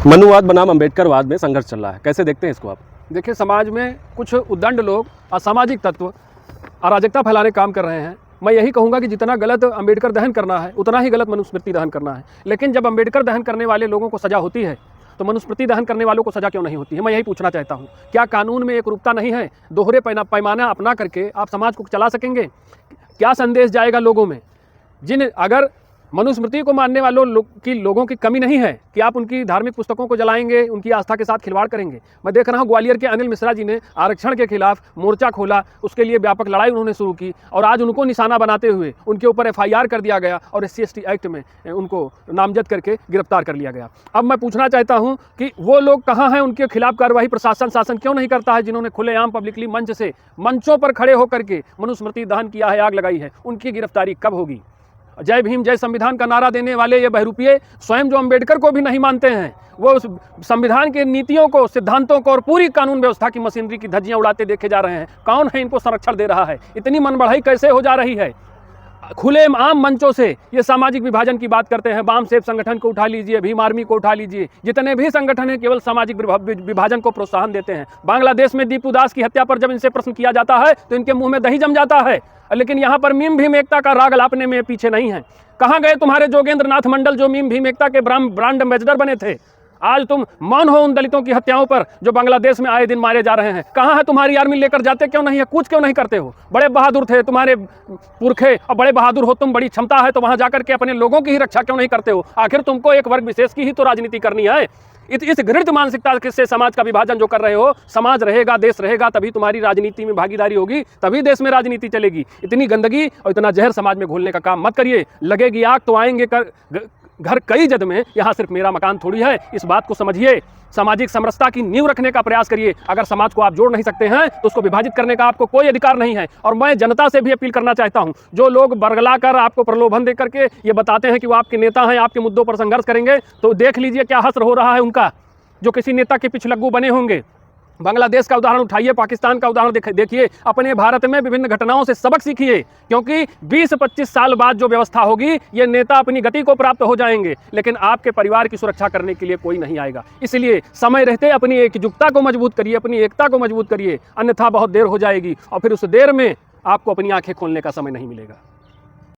मनुवाद बनाम अम्बेडकरवाद में संघर्ष चल रहा है, कैसे देखते हैं इसको आप? देखिए, समाज में कुछ उद्दंड लोग असामाजिक तत्व अराजकता फैलाने काम कर रहे हैं। मैं यही कहूँगा कि जितना गलत अम्बेडकर दहन करना है उतना ही गलत मनुस्मृति दहन करना है। लेकिन जब अम्बेडकर दहन करने वाले लोगों को सज़ा होती है तो मनुस्मृति दहन करने वालों को सज़ा क्यों नहीं होती है? मैं यही पूछना चाहता हूँ। क्या कानून में एकरूपता नहीं है? दोहरे पैमाना अपना करके आप समाज को चला सकेंगे? क्या संदेश जाएगा लोगों में? अगर मनुस्मृति को मानने वालों लोगों की कमी नहीं है कि आप उनकी धार्मिक पुस्तकों को जलाएंगे, उनकी आस्था के साथ खिलवाड़ करेंगे। मैं देख रहा हूँ ग्वालियर के अनिल मिश्रा जी ने आरक्षण के खिलाफ मोर्चा खोला, उसके लिए व्यापक लड़ाई उन्होंने शुरू की और आज उनको निशाना बनाते हुए उनके ऊपर FIR कर दिया गया और SC/ST एक्ट में उनको नामजद करके गिरफ्तार कर लिया गया। अब मैं पूछना चाहता हूँ कि वो लोग कहाँ हैं? उनके खिलाफ कार्रवाई शासन क्यों नहीं करता है? जिन्होंने खुलेआम पब्लिकली मंचों पर खड़े होकर के मनुस्मृति दहन किया है, आग लगाई है, उनकी गिरफ्तारी कब होगी? जय भीम जय संविधान का नारा देने वाले ये बहरूपिये स्वयं जो अम्बेडकर को भी नहीं मानते हैं, वो संविधान के नीतियों को, सिद्धांतों को और पूरी कानून व्यवस्था की मशीनरी की धज्जियां उड़ाते देखे जा रहे हैं। कौन है इनको संरक्षण दे रहा है? इतनी मनबढ़ाई कैसे हो जा रही है? खुले आम मंचों से ये सामाजिक विभाजन की बात करते हैं। वाम सेफ संगठन को उठा लीजिए, भीम आर्मी को उठा लीजिए, जितने भी संगठन हैं केवल सामाजिक विभाजन को प्रोत्साहन देते हैं। बांग्लादेश में दीपू दास की हत्या पर जब इनसे प्रश्न किया जाता है तो इनके मुंह में दही जम जाता है, लेकिन यहाँ पर मीम भीम एकता का राग अलापने में पीछे नहीं है। कहाँ गए तुम्हारे जोगेंद्र नाथ मंडल जो मीम भीम एकता के ब्रांड एम्बेसडर बने थे? आज तुम मौन हो उन दलितों की हत्याओं पर जो बांग्लादेश में आए दिन मारे जा रहे हैं। कहाँ है तुम्हारी आर्मी? लेकर जाते क्यों नहीं है? कूच क्यों नहीं करते हो? बड़े बहादुर थे तुम्हारे पुरखे और बड़े बहादुर हो तुम, बड़ी क्षमता है तो वहां जाकर के अपने लोगों की ही रक्षा क्यों नहीं करते हो? आखिर तुमको एक वर्ग विशेष की ही तो राजनीति करनी है। इस घृणित मानसिकता से समाज का विभाजन जो कर रहे हो, समाज रहेगा, देश रहेगा, तभी तुम्हारी राजनीति में भागीदारी होगी, तभी देश में राजनीति चलेगी। इतनी गंदगी और इतना जहर समाज में घोलने का काम मत करिए। लगेगी आग तो आएंगे घर कई जद में, यहाँ सिर्फ मेरा मकान थोड़ी है। इस बात को समझिए। सामाजिक समरसता की नींव रखने का प्रयास करिए। अगर समाज को आप जोड़ नहीं सकते हैं तो उसको विभाजित करने का आपको कोई अधिकार नहीं है। और मैं जनता से भी अपील करना चाहता हूं, जो लोग बरगला कर आपको प्रलोभन दे करके ये बताते हैं कि वो आपके नेता हैं, आपके मुद्दों पर संघर्ष करेंगे, तो देख लीजिए क्या हश्र हो रहा है उनका, जो किसी नेता के पिछलग्गू बने होंगे। बांग्लादेश का उदाहरण उठाइए, पाकिस्तान का उदाहरण देखिए, अपने भारत में विभिन्न घटनाओं से सबक सीखिए, क्योंकि 20-25 साल बाद जो व्यवस्था होगी ये नेता अपनी गति को प्राप्त हो जाएंगे, लेकिन आपके परिवार की सुरक्षा करने के लिए कोई नहीं आएगा। इसलिए समय रहते अपनी एकजुटता को मजबूत करिए, अपनी एकता को मजबूत करिए, अन्यथा बहुत देर हो जाएगी और फिर उस देर में आपको अपनी आंखें खोलने का समय नहीं मिलेगा।